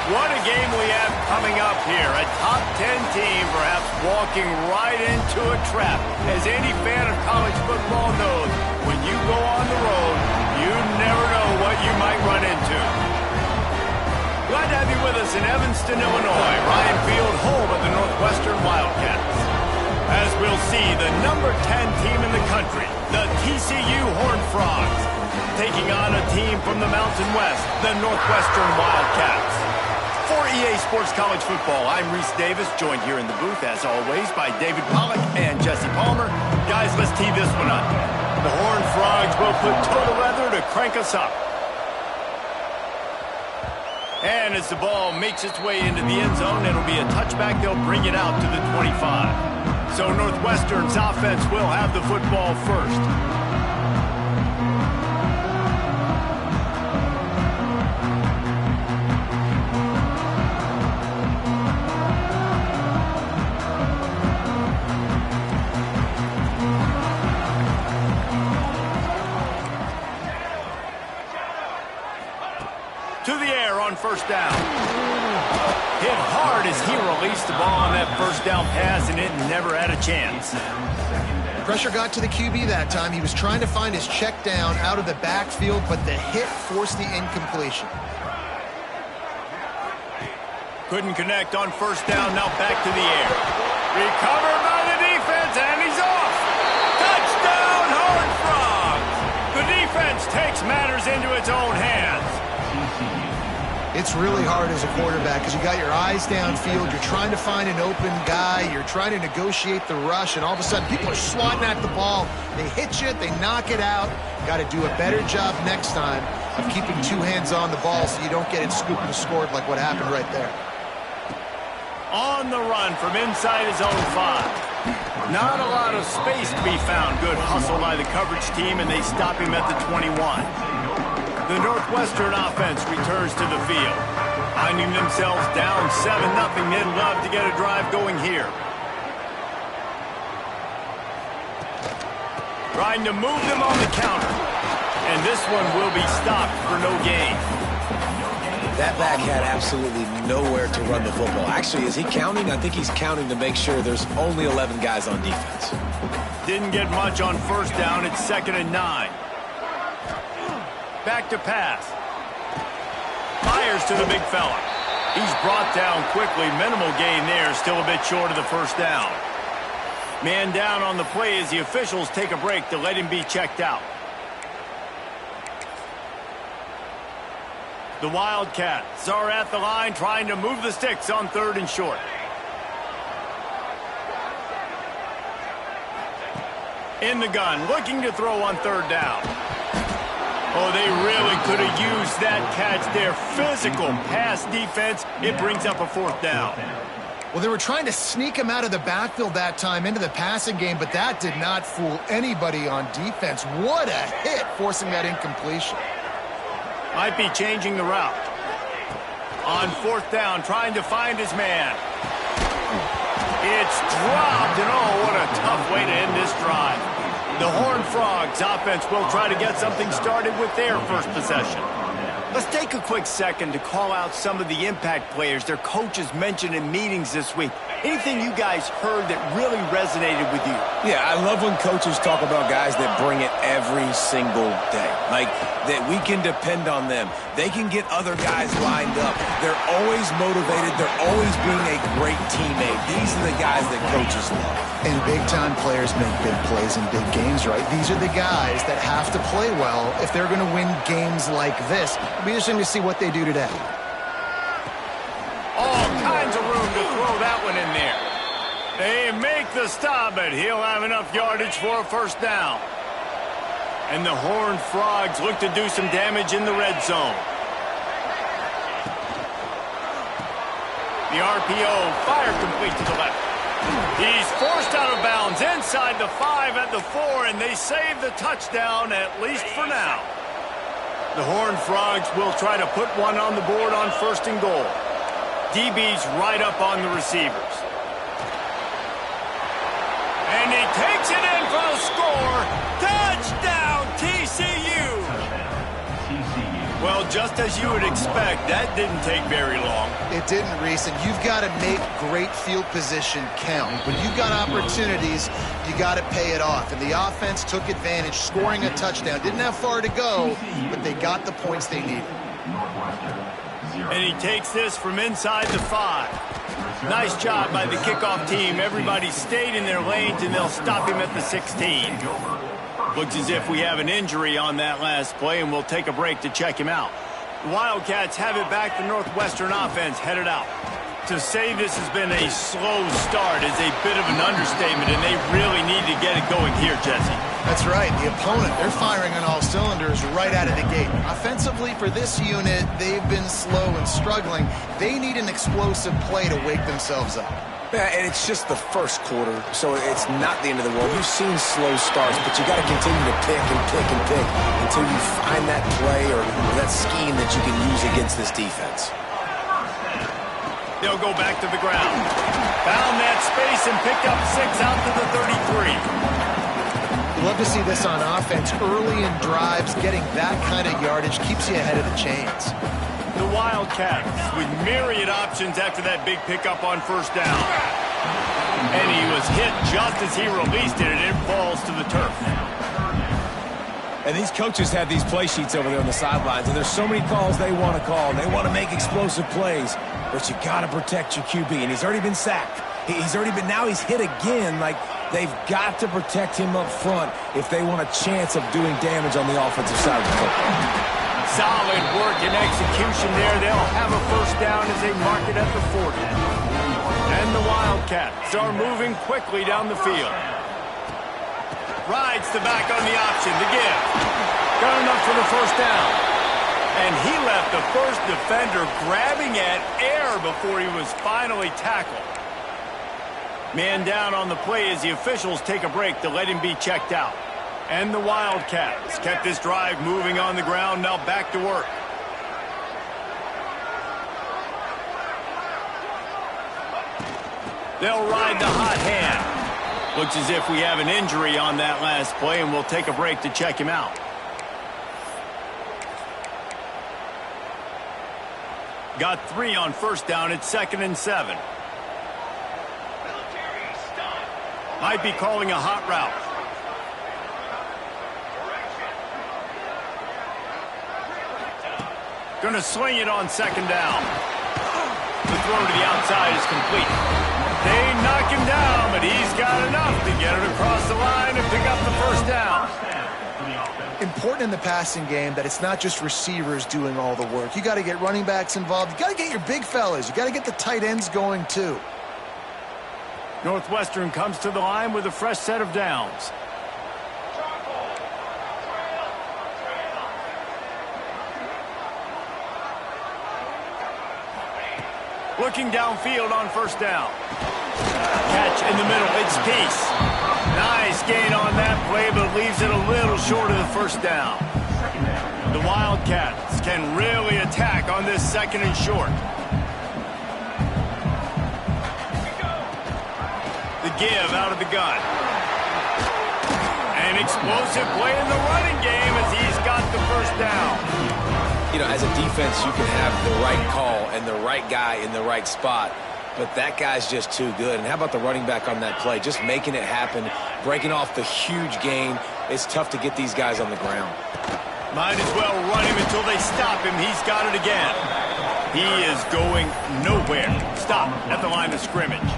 What a game we have coming up here. A top 10 team perhaps walking right into a trap. As any fan of college football knows, when you go on the road, you never know what you might run into. Glad to have you with us in Evanston, Illinois. Ryan Field, home of the Northwestern Wildcats. As we'll see, the number 10 team in the country, the TCU Horned Frogs, taking on a team from the Mountain West, the Northwestern Wildcats. For EA Sports College Football, I'm Reese Davis, joined here in the booth, as always, by David Pollack and Jesse Palmer. Guys, let's tee this one up. The Horned Frogs will put toe to leather to crank us up. And as the ball makes its way into the end zone, it'll be a touchback. They'll bring it out to the 25. So Northwestern's offense will have the football first. To the air on first down. Hit hard as he released the ball on that first down pass, and it never had a chance. Pressure got to the QB that time. He was trying to find his check down out of the backfield, but the hit forced the incompletion. Couldn't connect on first down. Now back to the air. Recovered by the defense, and he's off. Touchdown, Horned Frogs. The defense takes matters into its own hands. It's really hard as a quarterback because you got your eyes downfield. You're trying to find an open guy. You're trying to negotiate the rush, and all of a sudden people are swatting at the ball. They hit you. They knock it out. Got to do a better job next time of keeping two hands on the ball so you don't get it scooped and scored like what happened right there. On the run from inside his own 5. Not a lot of space to be found. Good hustle by the coverage team, and they stop him at the 21. The Northwestern offense returns to the field. Finding themselves down 7-0, they'd love to get a drive going here. Trying to move them on the counter. And this one will be stopped for no gain. That back had absolutely nowhere to run the football. Actually, is he counting? I think he's counting to make sure there's only 11 guys on defense. Didn't get much on first down. It's 2nd and 9. Back to pass. Fires to the big fella. He's brought down quickly. Minimal gain there. Still a bit short of the first down. Man down on the play as the officials take a break to let him be checked out. The Wildcats are at the line trying to move the sticks on 3rd and short. In the gun, looking to throw on 3rd down. Oh, they really could have used that catch there. Physical pass defense. It brings up a 4th down. Well, they were trying to sneak him out of the backfield that time into the passing game, but that did not fool anybody on defense. What a hit, forcing that incompletion. Might be changing the route. On 4th down, trying to find his man. It's dropped, and oh, what a tough way to end this drive. The Horned Frogs offense will try to get something started with their first possession. Let's take a quick second to call out some of the impact players their coaches mentioned in meetings this week. Anything you guys heard that really resonated with you? Yeah, I love when coaches talk about guys that bring it every single day. Like, that we can depend on them. They can get other guys lined up. They're always motivated. They're always being a great teammate. These are the guys that coaches love. And big-time players make big plays in big games, right? These are the guys that have to play well if they're going to win games like this. It'll be interesting to see what they do today. All kinds of room to throw that one in there. They make the stop, but he'll have enough yardage for a first down. And the Horned Frogs look to do some damage in the red zone. The RPO fire complete to the left. He's forced out of bounds inside the 5 at the 4, and they save the touchdown, at least for now. The Horned Frogs will try to put one on the board on 1st and goal. DB's right up on the receivers. And he takes it in for the score. Touchdown, TCU! Well, Well, just as you would expect, that didn't take very long. It didn't, Reese, and you've got to make great field position count. When you've got opportunities, you got to pay it off. And the offense took advantage, scoring a touchdown. Didn't have far to go, but they got the points they needed. And he takes this from inside the 5. Nice job by the kickoff team. Everybody stayed in their lanes, and they'll stop him at the 16. Looks as if we have an injury on that last play, and we'll take a break to check him out. The Wildcats have it back. The Northwestern offense headed out. To say this has been a slow start is a bit of an understatement, and they really need to get it going here, Jesse. That's right. The opponent, they're firing on all cylinders right out of the gate. Offensively, for this unit, they've been slow and struggling. They need an explosive play to wake themselves up. Yeah, and it's just the first quarter, so it's not the end of the world. You've seen slow starts, but you got to continue to pick and pick and pick until you find that play or that scheme that you can use against this defense. They'll go back to the ground. Found that space and picked up 6 out to the 33. You love to see this on offense. Early in drives, getting that kind of yardage keeps you ahead of the chains. The Wildcats with myriad options after that big pickup on first down. And he was hit just as he released it, and it falls to the turf. And these coaches have these play sheets over there on the sidelines, and there's so many calls they want to call, and they want to make explosive plays, but you got to protect your QB, and he's already been sacked. Now he's hit again. Like, they've got to protect him up front if they want a chance of doing damage on the offensive side of the football. Solid work and execution there. They'll have a first down as they mark it at the 40. And the Wildcats are moving quickly down the field. Rides the back on the option to give. Got enough for the first down. And he left the first defender grabbing at air before he was finally tackled. Man down on the play as the officials take a break to let him be checked out. And the Wildcats kept this drive moving on the ground, now back to work. They'll ride the hot hand. Looks as if we have an injury on that last play, and we'll take a break to check him out. Got 3 on first down. It's 2nd and 7. Might be calling a hot route. Going to sling it on 2nd down. The throw to the outside is complete. They knock him down, but he's got enough to get it across the line and pick up the first down. Important in the passing game that it's not just receivers doing all the work. You got to get running backs involved. You got to get your big fellas. You got to get the tight ends going too. Northwestern comes to the line with a fresh set of downs. Looking downfield on first down. Catch in the middle. It's Peace. Nice gain on that play, but leaves it a little short of the first down. The Wildcats can really attack on this 2nd and short. The give out of the gun. An explosive play in the running game as he's got the first down. You know, as a defense, you can have the right call and the right guy in the right spot, but that guy's just too good. And how about the running back on that play? Just making it happen, breaking off the huge gain. It's tough to get these guys on the ground. Might as well run him until they stop him. He's got it again. He is going nowhere. Stop at the line of scrimmage.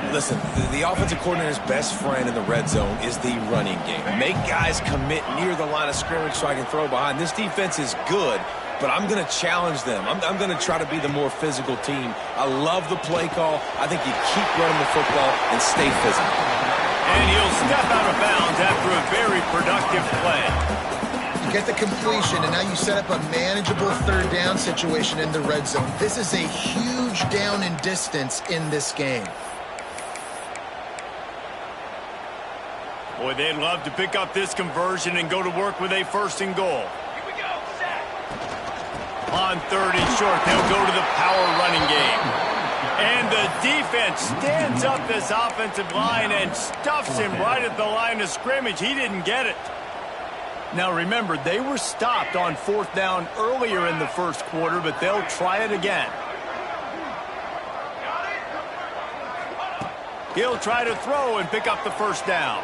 Listen, the offensive coordinator's best friend in the red zone is the running game. Make guys commit near the line of scrimmage so I can throw behind. This defense is good, but I'm going to challenge them. I'm going to try to be the more physical team. I love the play call. I think you keep running the football and stay physical. And he'll step out of bounds after a very productive play. You get the completion, and now you set up a manageable 3rd down situation in the red zone. This is a huge down in distance in this game. Boy, they'd love to pick up this conversion and go to work with a 1st and goal. Here we go, set. On 3rd and short, they'll go to the power running game. And the defense stands up this offensive line and stuffs him right at the line of scrimmage. He didn't get it. Now remember, they were stopped on 4th down earlier in the first quarter, but they'll try it again. He'll try to throw and pick up the first down.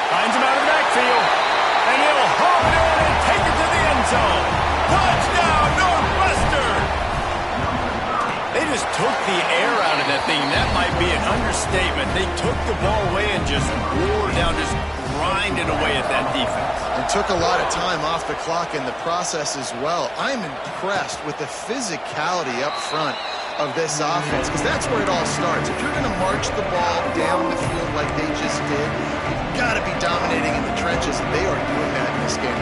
Finds him out of the backfield, and he'll haul it in and take it to the end zone. Touchdown, Northwestern! They just took the air out of that thing. That might be an understatement. They took the ball away and just wore down, just grinded away at that defense. And took a lot of time off the clock in the process as well. I'm impressed with the physicality up front of this offense, because that's where it all starts. If you're going to march the ball down the field like they just did, you've got to be dominating in the trenches, and they are doing that in this game.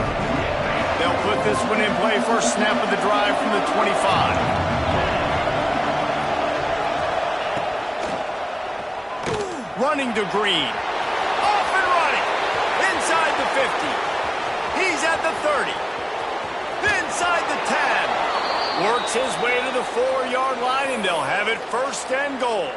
They'll put this one in play. First snap of the drive from the 25. Running to Green. Off and running. Inside the 50. He's at the 30. Inside the 10. Works his way to the 4-yard line, and they'll have it 1st and goal.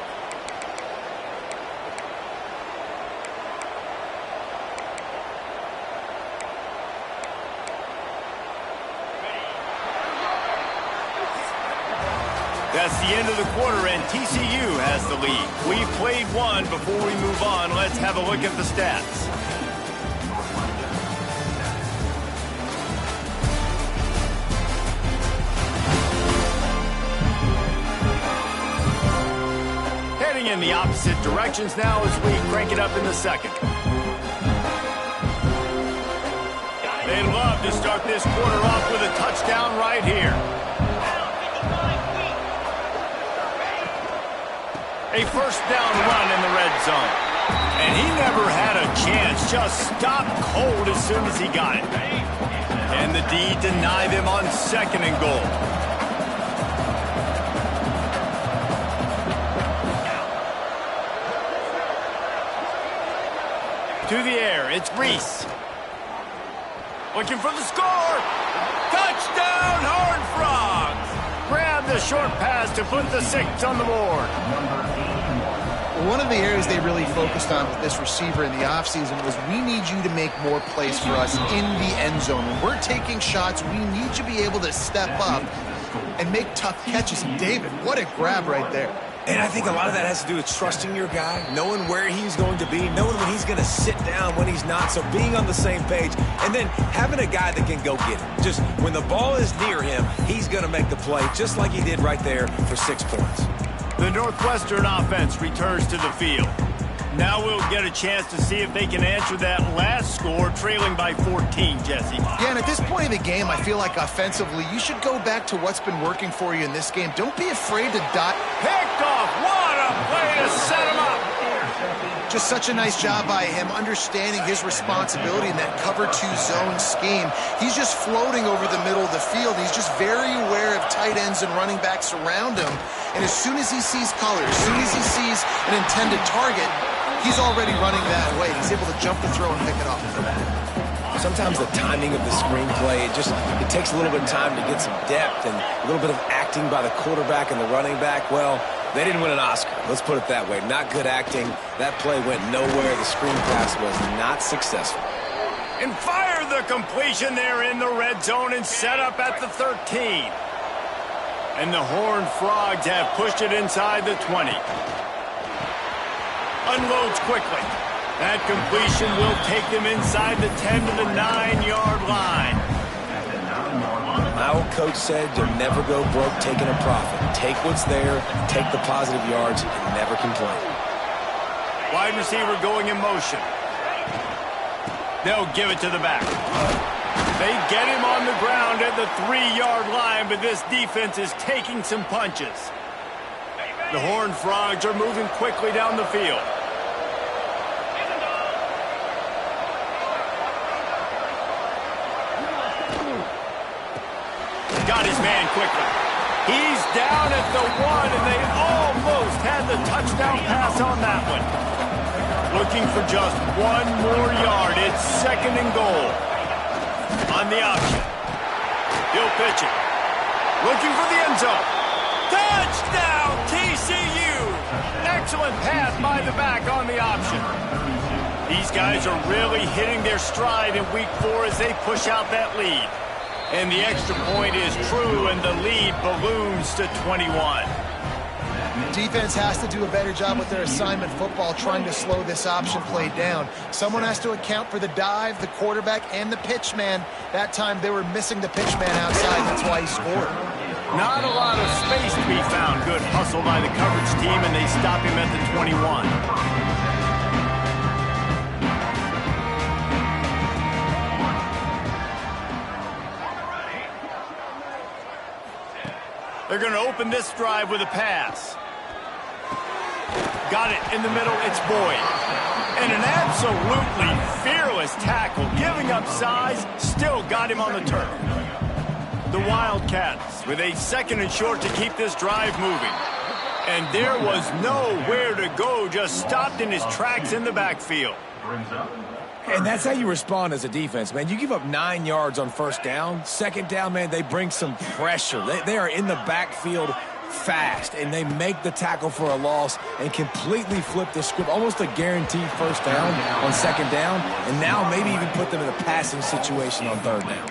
That's the end of the quarter, and TCU has the lead. We've played one. Before we move on, let's have a look at the stats. Heading in the opposite directions now as we crank it up in the second. They'd love to start this quarter off with a touchdown right here. A first down run in the red zone. And he never had a chance, just stopped cold as soon as he got it. And the D denied him on 2nd and goal. To the air, it's Reese. Looking for the score. Touchdown, Horned Frogs. Grab the short pass to put the 6 on the board. One of the areas they really focused on with this receiver in the offseason was, we need you to make more plays for us in the end zone. When we're taking shots, we need you to be able to step up and make tough catches. And David, what a grab right there. And I think a lot of that has to do with trusting your guy, knowing where he's going to be, knowing when he's going to sit down, when he's not, so being on the same page, and then having a guy that can go get it. Just when the ball is near him, he's going to make the play, just like he did right there for 6 points. The Northwestern offense returns to the field. Now we'll get a chance to see if they can answer that last score, trailing by 14, Jesse. Yeah, and at this point of the game, I feel like offensively, you should go back to what's been working for you in this game. Don't be afraid to dot. Picked off. What a play to set him up. Just such a nice job by him, understanding his responsibility in that cover 2 zone scheme. He's just floating over the middle of the field. He's just very aware of tight ends and running backs around him. And as soon as he sees color, as soon as he sees an intended target, he's already running that way. He's able to jump the throw and pick it off. Sometimes the timing of the screenplay, it takes a little bit of time to get some depth and a little bit of acting by the quarterback and the running back. Well, they didn't win an Oscar. Let's put it that way. Not good acting. That play went nowhere. The screen pass was not successful. And fire the completion there in the red zone and set up at the 13. And the Horned Frogs have pushed it inside the 20. Unloads quickly. That completion will take them inside the 10 to the 9-yard line. My old coach said you'll never go broke taking a profit. Take what's there, take the positive yards, and never complain. Wide receiver going in motion. They'll give it to the back. They get him on the ground at the 3-yard line, but this defense is taking some punches. The Horned Frogs are moving quickly down the field. Got his man quickly. He's down at the 1, and they almost had the touchdown pass on that one. Looking for just 1 more yard. It's 2nd and goal. On the option. He'll pitch it. Looking for the end zone. Touchdown, TCU! Excellent pass by the back on the option. These guys are really hitting their stride in week 4 as they push out that lead. And the extra point is true, and the lead balloons to 21. Defense has to do a better job with their assignment football, trying to slow this option play down. Someone has to account for the dive, the quarterback, and the pitch man. That time they were missing the pitch man outside. That's why he scored. Not a lot of space to be found. Good hustle by the coverage team, and they stop him at the 21. They're going to open this drive with a pass. Got it in the middle. It's Boyd. And an absolutely fearless tackle. Giving up size, still got him on the turf. The Wildcats with a 2nd and short to keep this drive moving. And there was nowhere to go. Just stopped in his tracks in the backfield. And that's how you respond as a defense, man. You give up 9 yards on 1st down. 2nd down, man, they bring some pressure. They are in the backfield fast, and they make the tackle for a loss and completely flip the script. Almost a guaranteed 1st down on 2nd down, and now maybe even put them in a passing situation on 3rd down.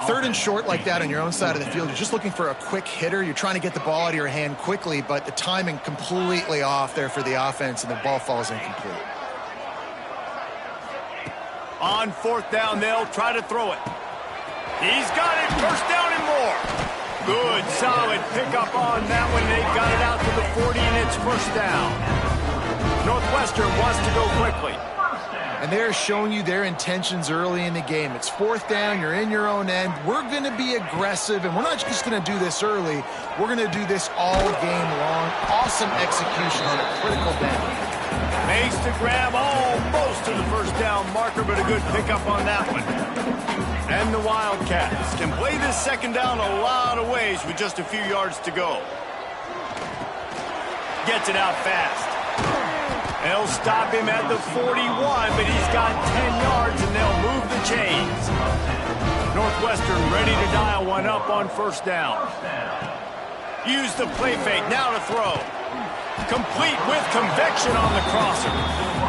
3rd and short like that on your own side of the field, you're just looking for a quick hitter. You're trying to get the ball out of your hand quickly, but the timing completely off there for the offense, and the ball falls incomplete. On 4th down, they'll try to throw it. He's got it. 1st down and more. Good, solid pickup on that one. They got it out to the 40, and it's 1st down. Northwestern wants to go quickly. And they're showing you their intentions early in the game. It's 4th down. You're in your own end. We're going to be aggressive, and we're not just going to do this early. We're going to do this all game long. Awesome execution on a critical down. Makes the grab almost to the 1st down marker, but a good pickup on that one. And the Wildcats can play this 2nd down a lot of ways with just a few yards to go. Gets it out fast. They'll stop him at the 41, but he's got 10 yards, and they'll move the chains. Northwestern ready to dial one up on 1st down. Use the play fake, now to throw. Complete with conviction on the crosser.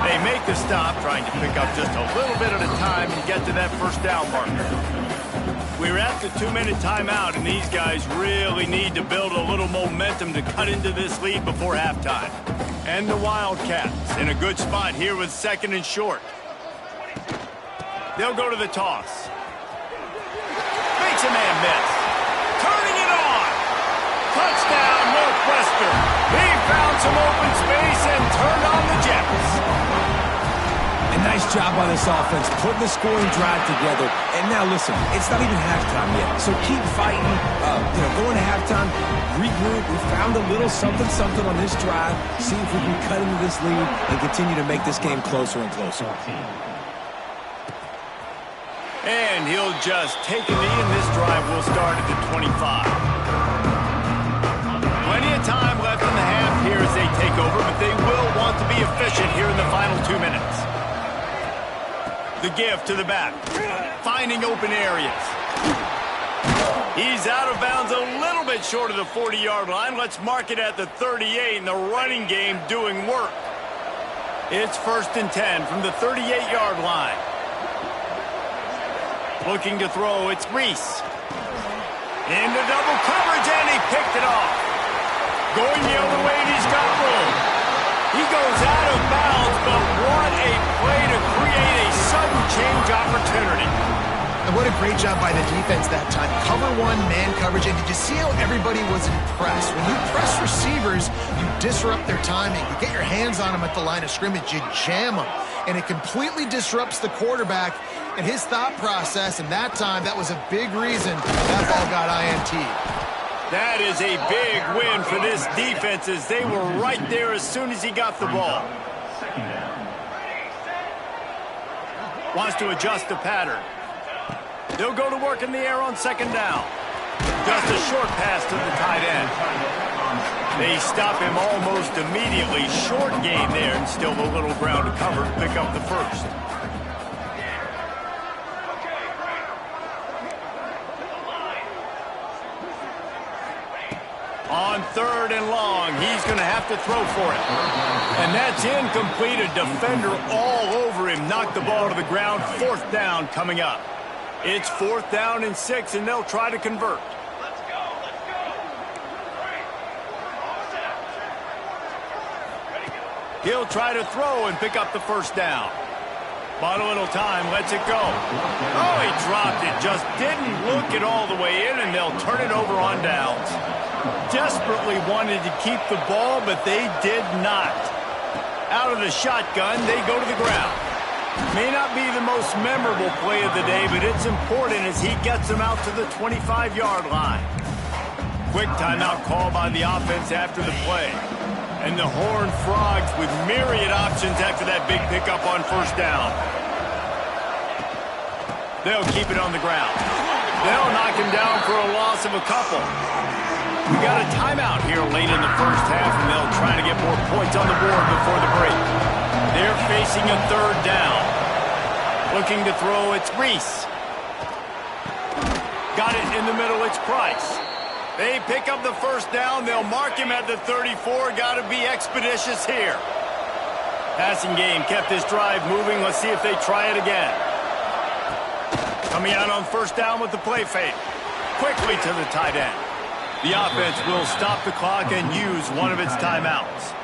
They make the stop, trying to pick up just a little bit at a time and get to that 1st down marker. We're at the 2-minute timeout, and these guys really need to build a little momentum to cut into this lead before halftime. And the Wildcats in a good spot here with 2nd and short. They'll go to the toss. Makes a man miss. Turning it on. Touchdown, Northwestern. He found some open space and turned on the Jets. A nice job by this offense, putting the scoring drive together. And now, listen, it's not even halftime yet. So keep fighting, going to halftime, regroup. We found a little something on this drive. See if we can cut into this lead and continue to make this game closer and closer. And he'll just take a knee, and this drive will start at the 25. Plenty of time left in the half here as they take over, but they will want to be efficient here in the final 2 minutes. The give to the back, finding open areas. He's out of bounds a little bit short of the 40-yard line. Let's mark it at the 38, and the running game doing work. It's 1st and 10 from the 38-yard line. Looking to throw, it's Reese. Into double coverage, and he picked it off. Going the other way, and he's got room. He goes out of bounds, but what a play to create a sudden change opportunity. And what a great job by the defense that time. Cover 1, man coverage, and did you see how everybody was impressed? When you press receivers, you disrupt their timing. You get your hands on them at the line of scrimmage, you jam them, and it completely disrupts the quarterback and his thought process, and that time, that was a big reason that ball got INT'd. That is a big win for this defense as they were right there as soon as he got the ball. Wants to adjust the pattern. They'll go to work in the air on 2nd down. Just a short pass to the tight end. They stop him almost immediately. Short gain there, and still a little ground to cover to pick up the 1st. On 3rd and long. He's going to have to throw for it. And that's incomplete. A defender all over him. Knocked the ball to the ground. 4th down coming up. It's 4th down and 6, and they'll try to convert. He'll try to throw and pick up the 1st down. Bought a little time, lets it go. Oh, he dropped it. Just didn't look it all the way in, and they'll turn it over on downs. Desperately wanted to keep the ball, but they did not. Out of the shotgun, they go to the ground. May not be the most memorable play of the day, but it's important as he gets them out to the 25-yard line. Quick timeout call by the offense after the play. And the Horned Frogs with myriad options after that big pickup on 1st down. They'll keep it on the ground. They'll knock him down for a loss of a couple. We got a timeout here late in the 1st half, and they'll try to get more points on the board before the break. They're facing a 3rd down. Looking to throw, it's Reese. Got it in the middle, it's Price. They pick up the 1st down. They'll mark him at the 34. Got to be expeditious here. Passing game kept this drive moving. Let's see if they try it again. Coming out on 1st down with the play fake. Quickly to the tight end. The offense will stop the clock and use one of its timeouts.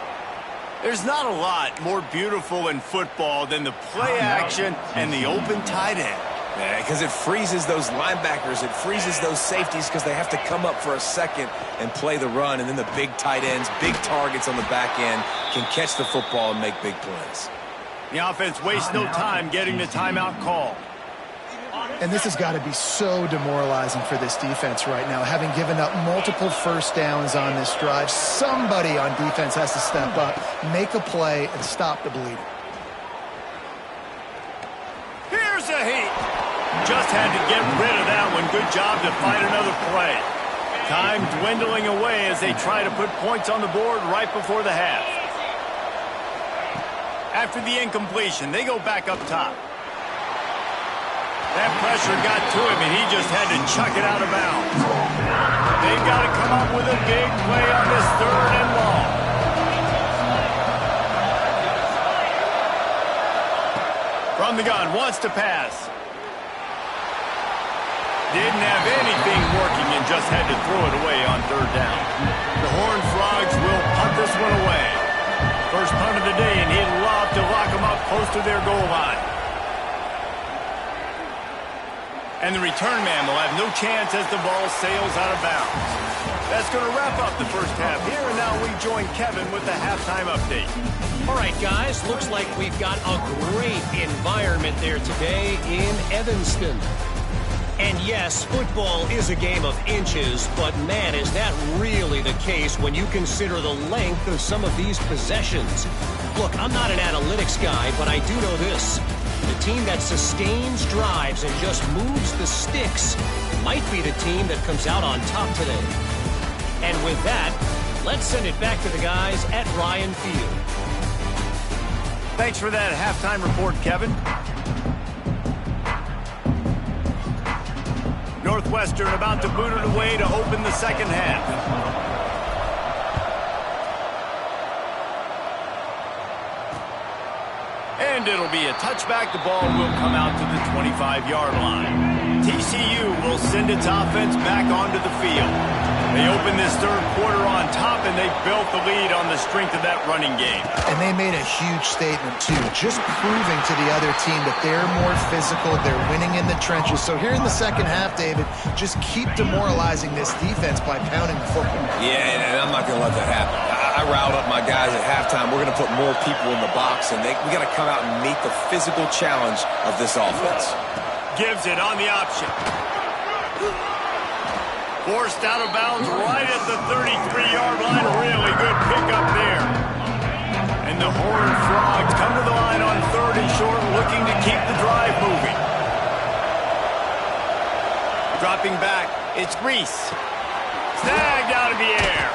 There's not a lot more beautiful in football than the play action and the open tight end. Yeah, because it freezes those linebackers. It freezes those safeties because they have to come up for a second and play the run. And then the big tight ends, big targets on the back end can catch the football and make big plays. The offense wastes no time getting the timeout call. And this has got to be so demoralizing for this defense right now. Having given up multiple 1st downs on this drive, somebody on defense has to step up, make a play, and stop the bleeding. Here's a heat. Just had to get rid of that one. Good job to find another play. Time dwindling away as they try to put points on the board right before the half. After the incompletion, they go back up top. That pressure got to him, and he just had to chuck it out of bounds. They've got to come up with a big play on this 3rd and long. From the gun, wants to pass. Didn't have anything working and just had to throw it away on 3rd down. The Horned Frogs will punt this one away. First punt of the day, and he'd love to lock them up close to their goal line. And the return man will have no chance as the ball sails out of bounds. That's going to wrap up the 1st half here, and now we join Kevin with the halftime update. All right, guys, looks like we've got a great environment there today in Evanston. And yes, football is a game of inches, but man, is that really the case when you consider the length of some of these possessions. Look, I'm not an analytics guy, but I do know this. The team that sustains drives and just moves the sticks might be the team that comes out on top today. And with that, let's send it back to the guys at Ryan Field. Thanks for that halftime report, Kevin. Northwestern about to boot it away to open the 2nd half. And it'll be a touchback. The ball will come out to the 25-yard line. TCU will send its offense back onto the field. They open this 3rd quarter on top, and they built the lead on the strength of that running game. And they made a huge statement, too, just proving to the other team that they're more physical, they're winning in the trenches. So here in the 2nd half, David, just keep demoralizing this defense by pounding the football. Yeah, and I'm not going to let that happen. I riled up my guys at halftime. We're going to put more people in the box, and we got to come out and meet the physical challenge of this offense. Gives it on the option. Forced out of bounds right at the 33-yard line. Really good pickup there. And the Horned Frogs come to the line on 3rd and short, looking to keep the drive moving. Dropping back, it's Reese. Snagged out of the air.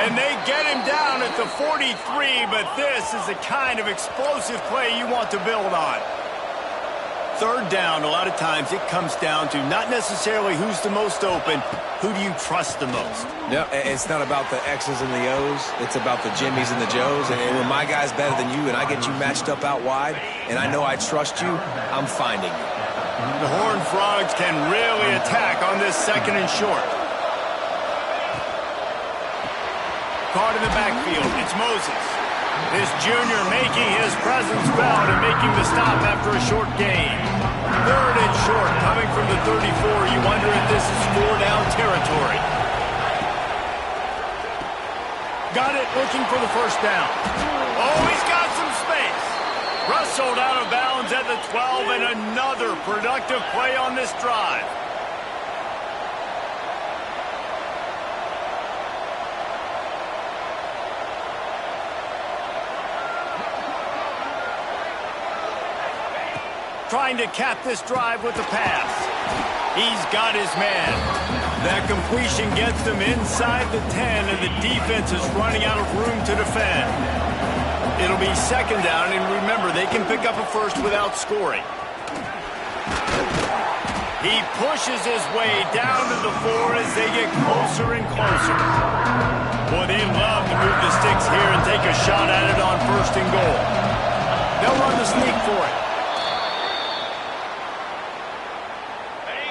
And they get him down at the 43, but this is the kind of explosive play you want to build on. third down, a lot of times it comes down to not necessarily who's the most open, who do you trust the most? No, it's not about the X's and the O's. It's about the Jimmies and the Joes. And when my guy's better than you and I get you matched up out wide and I know I trust you, I'm finding you. The Horned Frogs can really attack on this second and short. Caught in the backfield, it's Moses. This junior making his presence felt and making the stop after a short gain. Third and short, coming from the 34. You wonder if this is 4-down territory. Got it, looking for the first down. Oh, he's got some space. Wrestled out of bounds at the 12, and another productive play on this drive. Trying to cap this drive with the pass. He's got his man. That completion gets them inside the 10, and the defense is running out of room to defend. It'll be second down, and remember, they can pick up a first without scoring. He pushes his way down to the 4 as they get closer and closer. Boy, they love to move the sticks here and take a shot at it on first and goal. They'll run the sneak for it.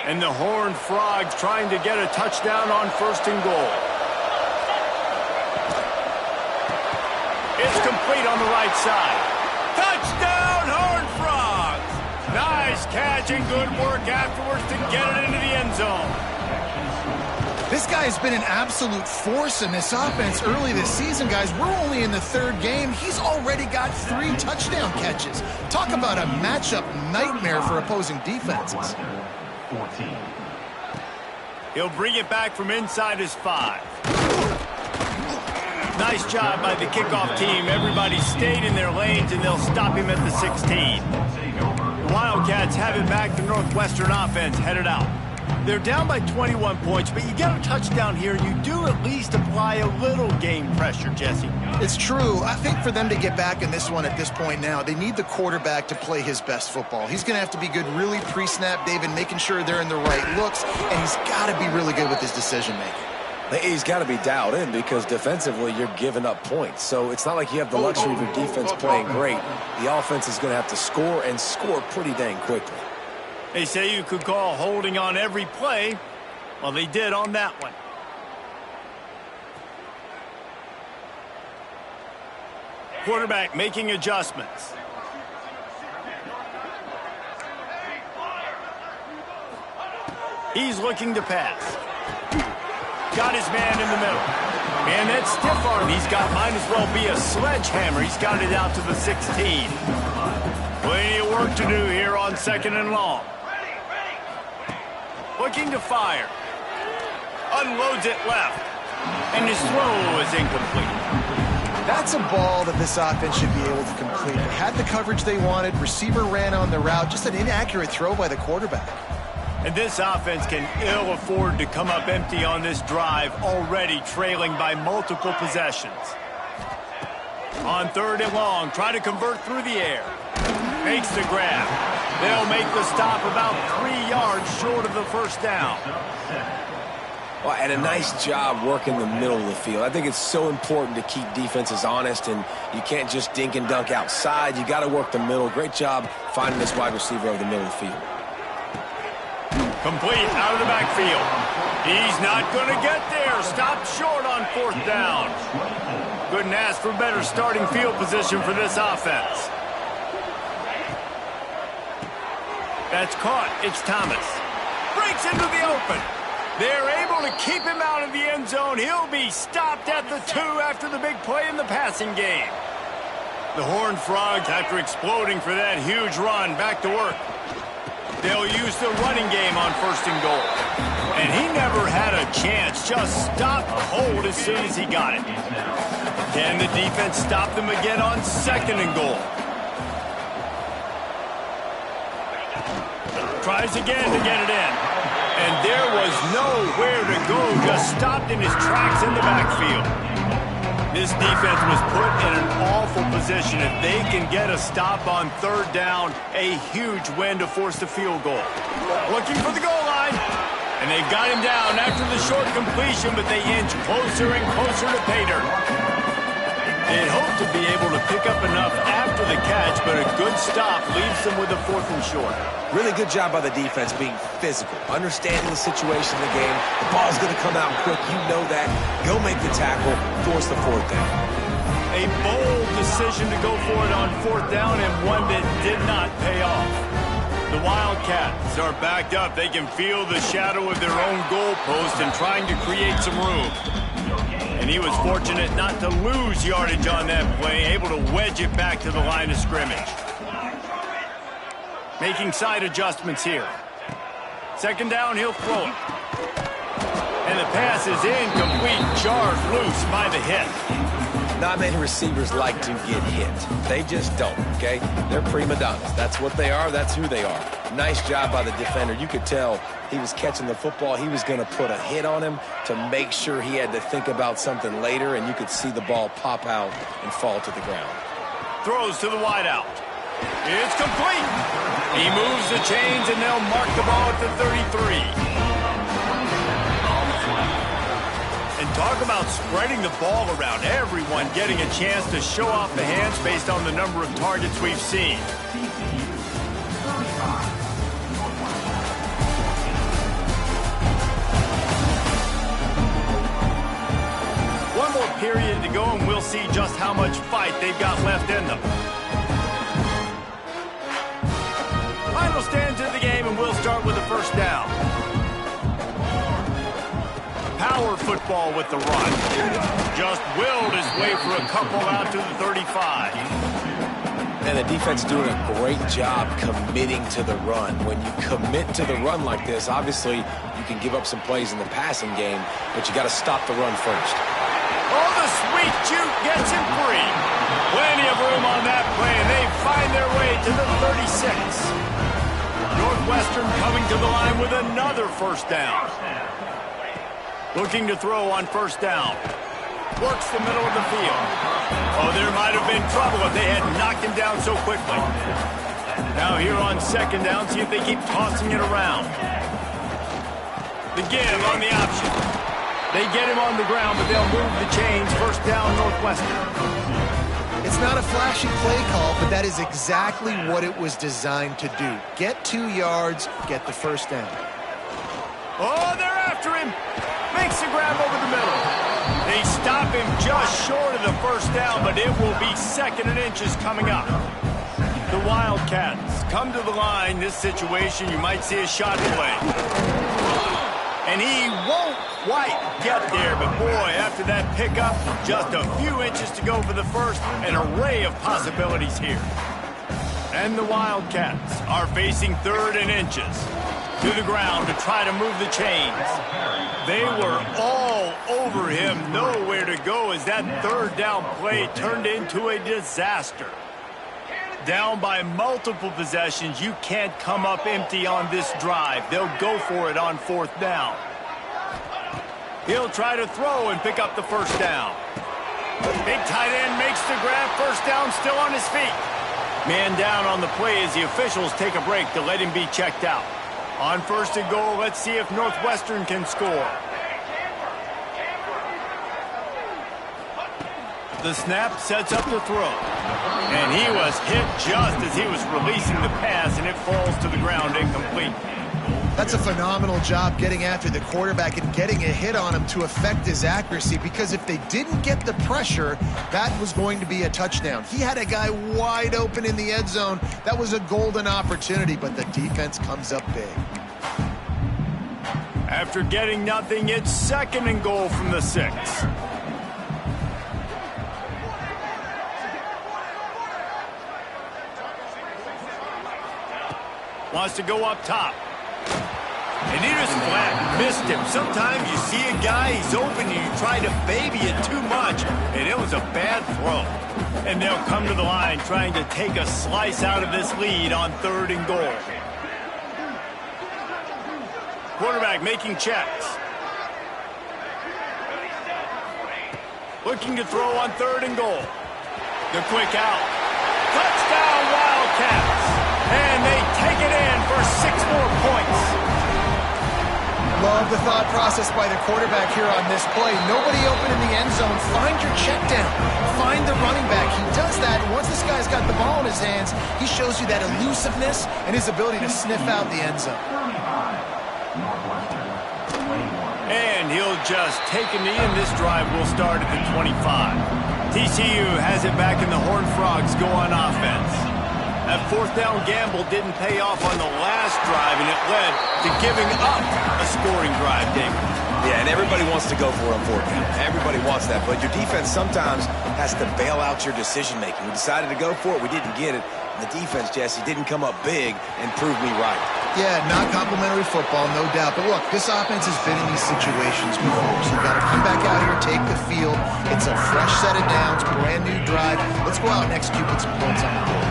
And the Horned Frogs trying to get a touchdown on first and goal. It's complete on the right side. Touchdown, Horned Frogs! Nice catch and good work afterwards to get it into the end zone. This guy has been an absolute force in this offense early this season, guys. We're only in the third game. He's already got 3 touchdown catches. Talk about a matchup nightmare for opposing defenses. 14. He'll bring it back from inside his 5. Nice job by the kickoff team. Everybody stayed in their lanes, and they'll stop him at the 16. The Wildcats have it back. The Northwestern offense headed out. They're down by 21 points, but you get a touchdown here, and you do at least apply a little game pressure, Jesse. It's true. I think for them to get back in this one at this point now, they need the quarterback to play his best football. He's going to have to be good really pre-snap, David, making sure they're in the right looks, and he's got to be really good with his decision-making. He's got to be dialed in because defensively you're giving up points. So it's not like you have the luxury of your defense playing great. The offense is going to have to score and score pretty dang quickly. They say you could call holding on every play. Well, they did on that one. Quarterback making adjustments. He's looking to pass. Got his man in the middle. And that stiff arm he's got might as well be a sledgehammer. He's got it out to the 16. Plenty of work to do here on second and long. Looking to fire. Unloads it left. And his throw is incomplete. That's a ball that this offense should be able to complete. They had the coverage they wanted. Receiver ran on the route. Just an inaccurate throw by the quarterback. And this offense can ill afford to come up empty on this drive, already trailing by multiple possessions. On third and long, try to convert through the air. Makes the grab. They'll make the stop about 3 yards short of the first down. Well, and a nice job working the middle of the field. I think it's so important to keep defenses honest, and you can't just dink and dunk outside. You got to work the middle. Great job finding this wide receiver over the middle of the field. Complete out of the backfield. He's not going to get there. Stopped short on fourth down. Couldn't ask for better starting field position for this offense. That's caught. It's Thomas. Breaks into the open. They're able to keep him out of the end zone. He'll be stopped at the 2 after the big play in the passing game. The Horned Frogs, after exploding for that huge run, back to work. They'll use the running game on first and goal. And he never had a chance. Just stopped cold as soon as he got it. Can the defense stop them again on second and goal? Tries again to get it in. And there was nowhere to go. Just stopped in his tracks in the backfield. This defense was put in an awful position position. If they can get a stop on third down, a huge win to force the field goal. Looking for the goal line. And they got him down after the short completion, but they inch closer and closer to pay dirt. They'd hope to be able to pick up enough after the catch, but a good stop leaves them with a 4th and short. Really good job by the defense being physical, understanding the situation in the game. The ball's going to come out quick. You know that. Go make the tackle, force the 4th down. A bold decision to go for it on 4th down, and one that did not pay off. The Wildcats are backed up. They can feel the shadow of their own goalpost and trying to create some room. And he was fortunate not to lose yardage on that play, able to wedge it back to the line of scrimmage. Making side adjustments here. 2nd down, he'll throw it. And the pass is incomplete, jarred loose by the hit. Not many receivers like to get hit. They just don't, okay? They're prima donnas. That's what they are. That's who they are. Nice job by the defender. You could tell he was catching the football. He was going to put a hit on him to make sure he had to think about something later, and you could see the ball pop out and fall to the ground. Throws to the wideout. It's complete. He moves the chains, and they'll mark the ball at the 33. And talk about spreading the ball around. Everyone getting a chance to show off the hands based on the number of targets we've seen. One more period to go, and we'll see just how much fight they've got left in them. Final stands of the game, and we'll start with the 1st down. Power football with the run. Just willed his way for a couple out to the 35. And the defense doing a great job committing to the run. When you commit to the run like this, obviously you can give up some plays in the passing game, but you got to stop the run first. Oh, the sweet juke gets him free. Plenty of room on that play, and they find their way to the 36. Northwestern coming to the line with another 1st down. Looking to throw on 1st down. Works the middle of the field. Oh, there might have been trouble if they had knocked him down so quickly. Now here on 2nd down, see if they keep tossing it around. The give on the option. They get him on the ground, but they'll move the chains. 1st down, Northwestern. It's not a flashy play call, but that is exactly what it was designed to do. Get 2 yards, get the 1st down. Oh, they're after him. Makes the grab over the middle. They stop him just short of the 1st down, but it will be 2nd and inches coming up. The Wildcats come to the line. This situation, you might see a shot play. And he won't quite get there, but boy, after that pickup, just a few inches to go for the 1st. An array of possibilities here. And the Wildcats are facing 3rd and inches. To the ground to try to move the chains. They were all over him, nowhere to go as that 3rd down play turned into a disaster. Down by multiple possessions, you can't come up empty on this drive. They'll go for it on 4th down. He'll try to throw and pick up the 1st down. Big tight end makes the grab, 1st down, still on his feet. Man down on the play as the officials take a break to let him be checked out. On 1st and goal, let's see if Northwestern can score. The snap sets up the throw. And he was hit just as he was releasing the pass, and it falls to the ground incomplete. That's a phenomenal job getting after the quarterback and getting a hit on him to affect his accuracy, because if they didn't get the pressure, that was going to be a touchdown. He had a guy wide open in the end zone. That was a golden opportunity, but the defense comes up big. After getting nothing, it's 2nd and goal from the 6. Wants to go up top. And he just flat missed him. Sometimes you see a guy, he's open, and you try to baby it too much, and it was a bad throw. And they'll come to the line trying to take a slice out of this lead on 3rd and goal. Quarterback making checks. Looking to throw on 3rd and goal. The quick out. Touchdown Wildcats. And they take it in for 6 more points. Love the thought process by the quarterback here on this play. Nobody open in the end zone. Find your check down. Find the running back. He does that. And once this guy's got the ball in his hands, he shows you that elusiveness and his ability to sniff out the end zone. And he'll just take a knee, and this drive will start at the 25. TCU has it back, and the Horned Frogs go on offense. That 4th down gamble didn't pay off on the last drive, and it led to giving up a scoring drive, David. Yeah, and everybody wants to go for a 4th down. Everybody wants that, but your defense sometimes has to bail out your decision-making. We decided to go for it. We didn't get it. And the defense, Jesse, didn't come up big and prove me right. Yeah, not complimentary football, no doubt. But look, this offense has been in these situations before, so you got to come back out here, take the field. It's a fresh set of downs, brand new drive. Let's go out and execute with some points on the board.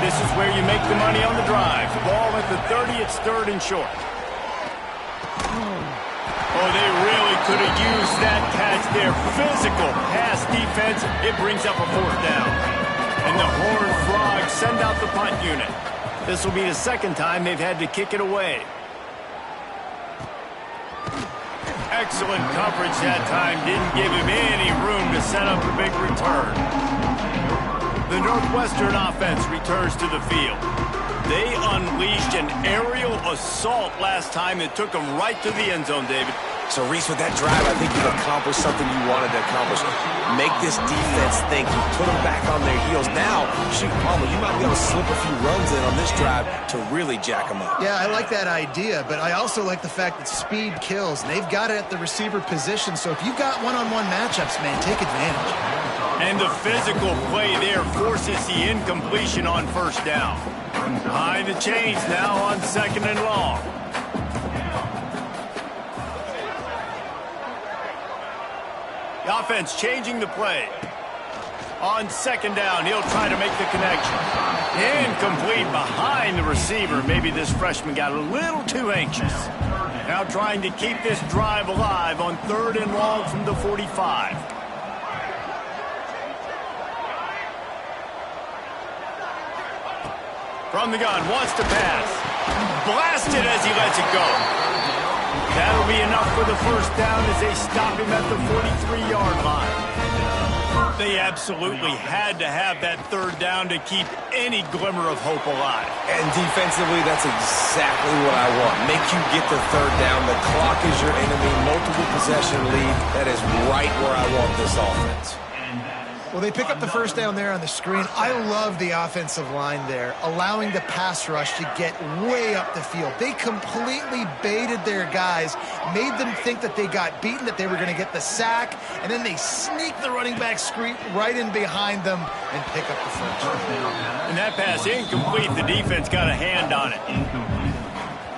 This is where you make the money on the drive. Ball at the 30, it's 3rd and short. Oh, they really could have used that catch there. Physical pass defense. It brings up a 4th down. And the Horned Frogs send out the punt unit. This will be the 2nd time they've had to kick it away. Excellent coverage that time. Didn't give him any room to set up a big return. The Northwestern offense returns to the field. They unleashed an aerial assault last time that took them right to the end zone, David. So, Reese, with that drive, I think you've accomplished something you wanted to accomplish. Make this defense think. You put them back on their heels. Now, shoot, Palmer, you might be able to slip a few runs in on this drive to really jack them up. Yeah, I like that idea, but I also like the fact that speed kills. They've got it at the receiver position, so if you've got one-on-one matchups, man, take advantage. And the physical play there forces the incompletion on 1st down. Behind the chains now on 2nd and long. The offense changing the play. On 2nd down, he'll try to make the connection. Incomplete behind the receiver. Maybe this freshman got a little too anxious. Now trying to keep this drive alive on 3rd and long from the 45. From the gun, wants to pass. Blasted as he lets it go. That'll be enough for the 1st down as they stop him at the 43-yard line. They absolutely had to have that 3rd down to keep any glimmer of hope alive. And defensively, that's exactly what I want. Make you get the 3rd down. The clock is your enemy. Multiple possession lead. That is right where I want this offense. Well, they pick up the 1st down there on the screen. I love the offensive line there, allowing the pass rush to get way up the field. They completely baited their guys, made them think that they got beaten, that they were going to get the sack, and then they sneak the running back screen right in behind them and pick up the 1st. And that pass incomplete. The defense got a hand on it.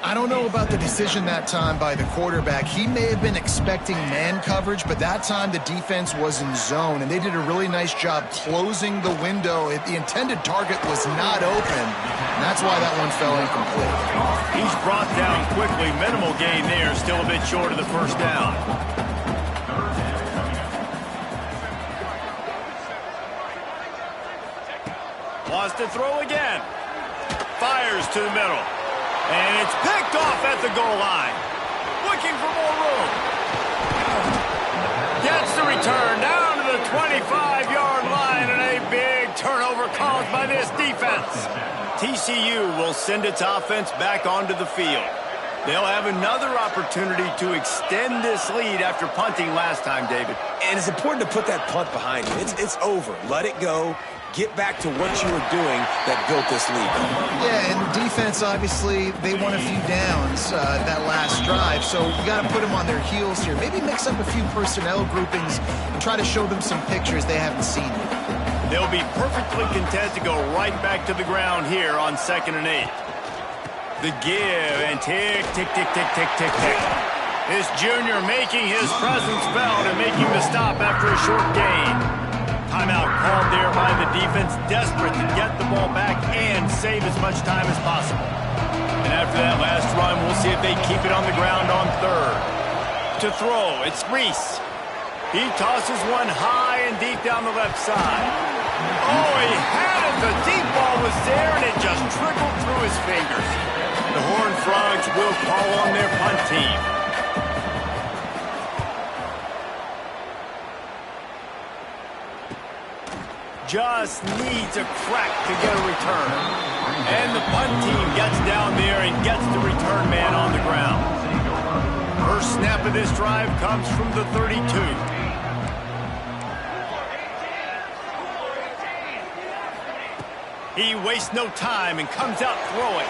I don't know about the decision that time by the quarterback. He may have been expecting man coverage, but that time the defense was in zone, and they did a really nice job closing the window. The intended target was not open, and that's why that one fell incomplete. He's brought down quickly. Minimal gain there, still a bit short of the 1st down. Wants to throw again. Fires to the middle. And it's picked off at the goal line. Looking for more room. Gets the return down to the 25-yard line, and a big turnover caused by this defense. TCU will send its offense back onto the field. They'll have another opportunity to extend this lead after punting last time, David. And it's important to put that punt behind you. It's over. Let it go. Get back to what you were doing that built this lead. Yeah, and defense, obviously, they won a few downs that last drive, so you got to put them on their heels here. Maybe mix up a few personnel groupings and try to show them some pictures they haven't seen yet. They'll be perfectly content to go right back to the ground here on 2nd and 8. The give, and tick, tick, tick, tick, tick, tick, tick. This junior making his presence felt and making the stop after a short gain. Timeout called there by the defense, desperate to get the ball back and save as much time as possible. And after that last run, we'll see if they keep it on the ground on 3rd. To throw, it's Reese. He tosses one high and deep down the left side. Oh, he had it. The deep ball was there, and it just trickled through his fingers. The Horned Frogs will call on their punt team. Just needs a crack to get a return. And the punt team gets down there and gets the return man on the ground. First snap of this drive comes from the 32. He wastes no time and comes out throwing.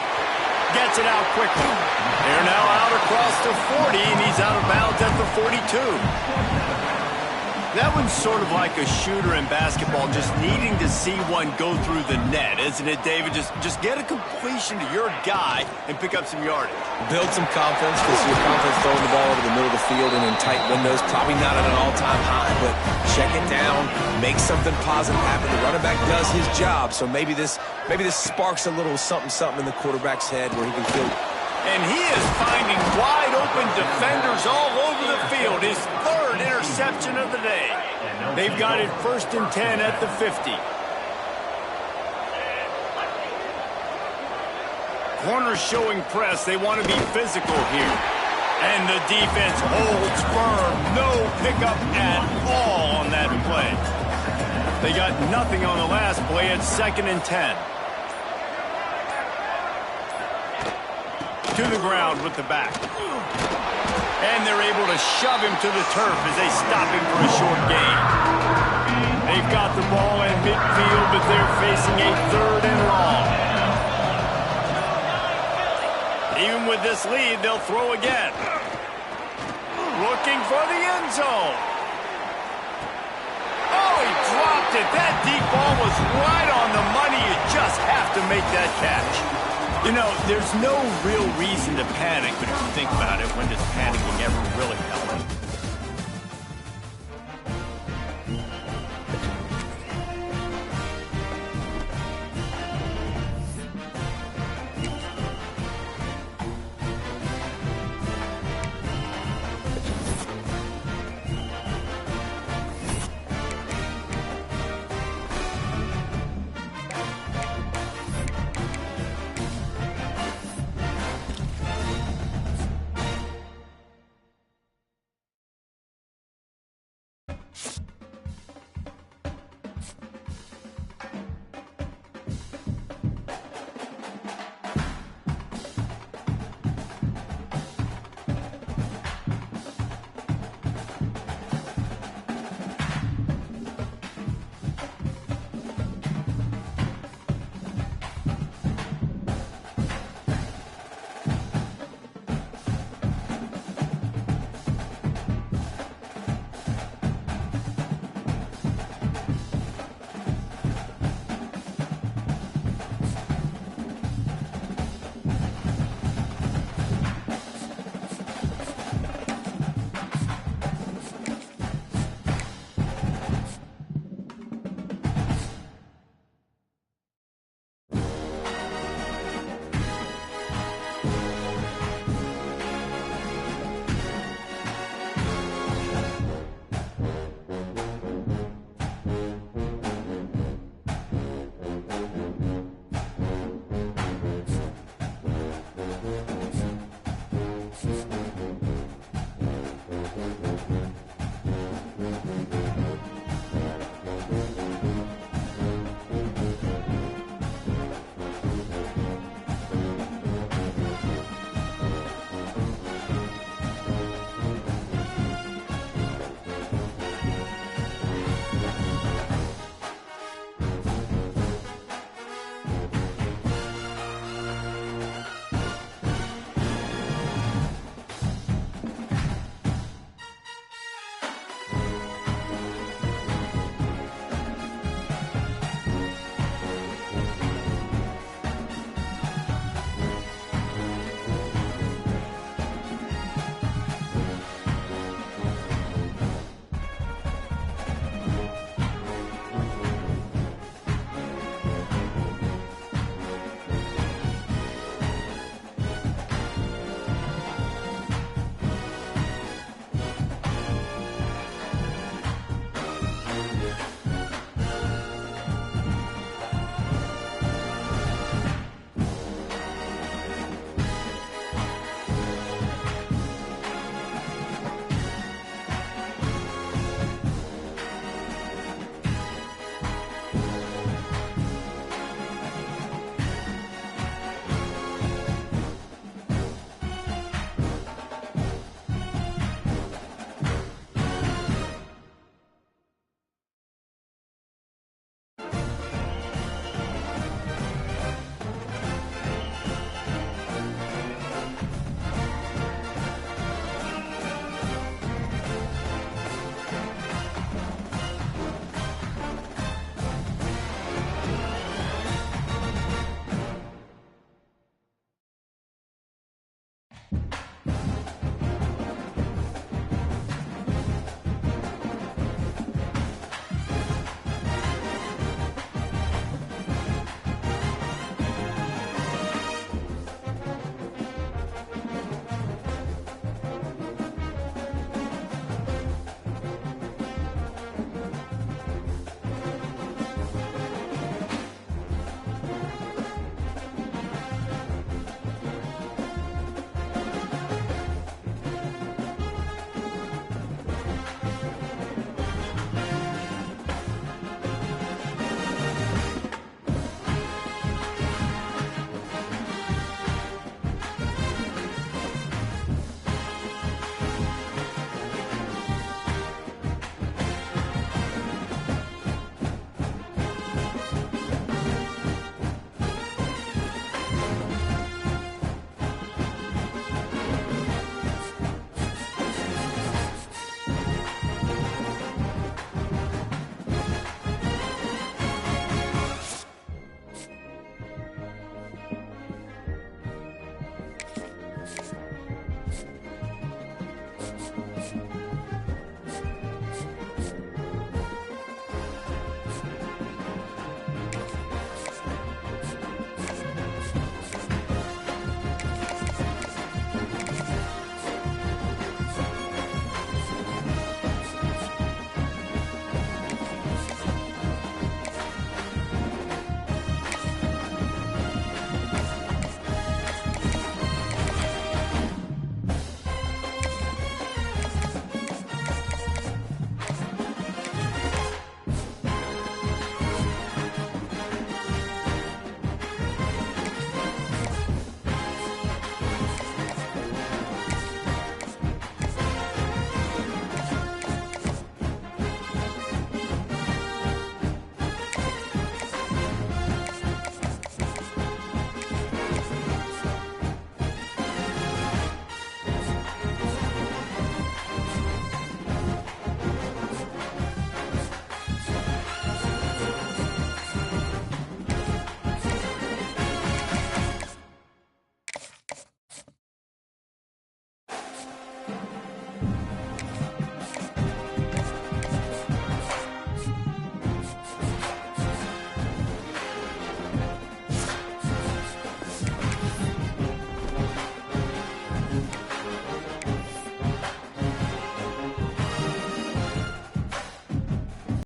Gets it out quickly. They're now out across the 40, and he's out of bounds at the 42. That one's sort of like a shooter in basketball, just needing to see one go through the net, isn't it, David? Just get a completion to your guy and pick up some yardage. Build some confidence, because your confidence throwing the ball over the middle of the field and in tight windows, probably not at an all-time high, but check it down, make something positive happen. The running back does his job, so maybe this sparks a little something in the quarterback's head where he can feel. And he is finding wide-open defenders all over the field. His third interception of the day. They've got it 1st and 10 at the 50. Corners showing press. They want to be physical here. And the defense holds firm. No pickup at all on that play. They got nothing on the last play at 2nd and 10. To the ground with the back. And they're able to shove him to the turf as they stop him for a short gain. They've got the ball at midfield, but they're facing a 3rd and long. Even with this lead, they'll throw again. Looking for the end zone. Oh, he dropped it. That deep ball was right on the money. You just have to make that catch. You know, there's no real reason to panic, but if you think about it, when does panicking ever really help?